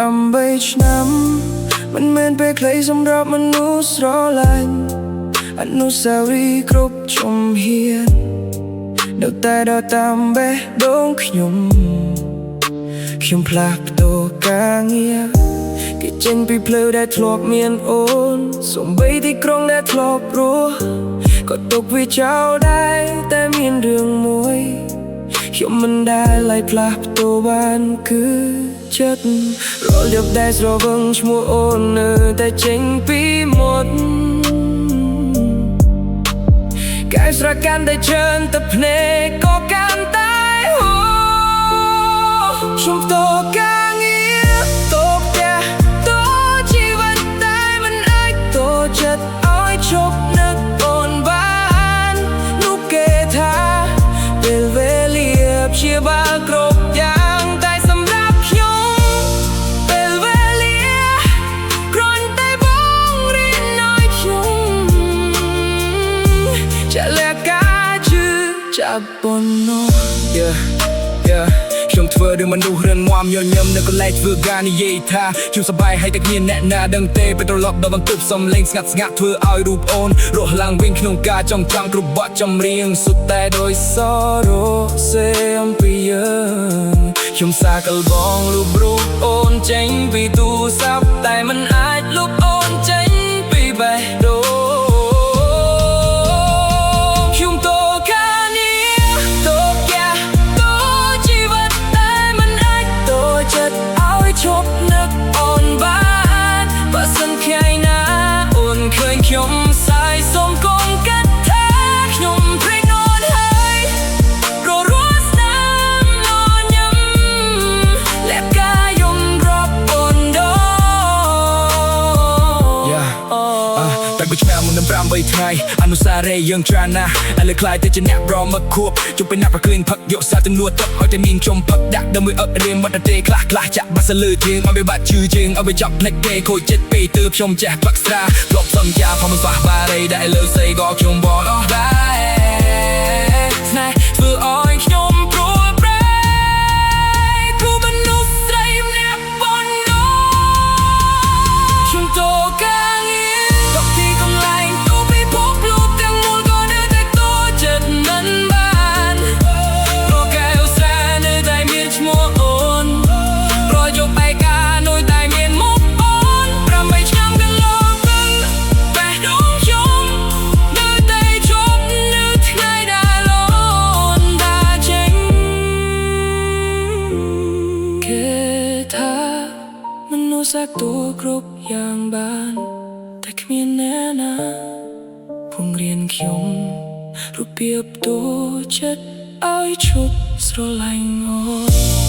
8 ឆ្នាំមិនមែនពេលខ្លីសម្រាប់មនុស្សស្រឡាញ់អនុស្សាវរីយ៍គ្រប់ជំហាននៅតែដើរតាមបេះដូងខ្ញុំផ្លាស់ប្ដូរការងារគេចេញពីផ្លូវដែលធ្លាប់មានអូនសូម្បីទីក្រុងដែលធ្លាប់រស់ក៏ទុកវាចោលដែរតែមានរឿងមួយខ្ញុំមិនដែលឲ្យផ្លាស់ប្ដូរបានគឺចិត្តរាល់យប់ដែលស្រវឹងឈ្មោះអូននៅតែចេញពីមាត់កាយស្រកាន់តែច្រើនតែភ្នែកក៏កាន់តែខ្ញុំតការងារតផ្ទះតជីវិតតែមិនអាចតចិត្តឲ្យជប់នឹកអូនបាននោះគេថាពេលវេលាព្យាបាលគ្រប់យ៉ាងតែសម្រាប់ខ្ញុំពេលវេលាគ្រាន់តែបងរៀនឲ្យខ្ញុំจะเลือกการชื่อจับบนโนខ្ញុំធ្វើរឿងមនុស្សរឹងមាំញញឹមនៅកន្លែងធ្វើការនិយាយថាជួបសប្បាយហើយតែគ្មានអ្នកណាដឹងទេពេលត្រឡប់ដល់បន្ទប់សំឡេងស្ងាត់ធ្វើឲ្យរូបអូនរស់ឡើងវិញក្នុងការចង់គ្រប់បទចម្រៀងសុទ្ធតែដោយសរសេរអំពីយើងខ្ញុំសាកលបងលុបរូបអូនចេញពីទូរស័ព្ទតែមិនអាចលុបអូនចេញពីបេះដូងខ្ញុំសាយសុំកុំកាត់ថាខ្ញុំព្រេងអូនហើយរស់ស្នាមលញឹមលែបកាយយំរាប់អូនដូតែក៏ឆ្នាំមុននឹង8ថ្ងៃអនុស្សាវរីយ៍យើងច្រើនណាស់ឥឡូវខ្លាយទៅជាអ្នកប្រមខួបជុំពេលណាប្រគិនផឹកយកសាទៅនួតទឹកឲ្យតែមានខ្ញុំផឹកដាក់ដើម្បីអត់រៀនមកតែខ្លះចាក់បាសលើជាងឲ្យវាបាត់ជឿជាងឲ្យវាចាប់ភ្នែកគេខូចចិត្តពេកទើបខ្ញុំចេះផឹកស្រាធ្លាប់សន្យាផងមិនស្វះបារីដែលលើសីក៏ខ្ញុំបអស់ដែរស្នេហ៍ធ្វើឲ្យខ្ញុំព្រួយប្រែគូមនុស្សស្រីម្នាក់ប៉ុណ្ណោះខ្ញុំតការងារទុកទីកន្លែងទូពីភពលោកទាំងមូលក៏នៅតែតចិត្តមិនបានព្រោះកែវស្រានៅតែមានឈ្មោះអូនប្រយោគឯកានៅតែមានមុខអូន8 ឆ្នាំកន្លងទៅបេះដូងខ្ញុំនៅតែជប់នៅថ្ងៃដែលអូនដើរចេញគេថាមនុស្សសាក់ទូគ្រប់យ៉ាងបានតែគ្មានអ្នកណាពង្រៀនខ្ញុំរបៀបទូចិត្តឲ្យឈប់ស្រឡាញ់អូន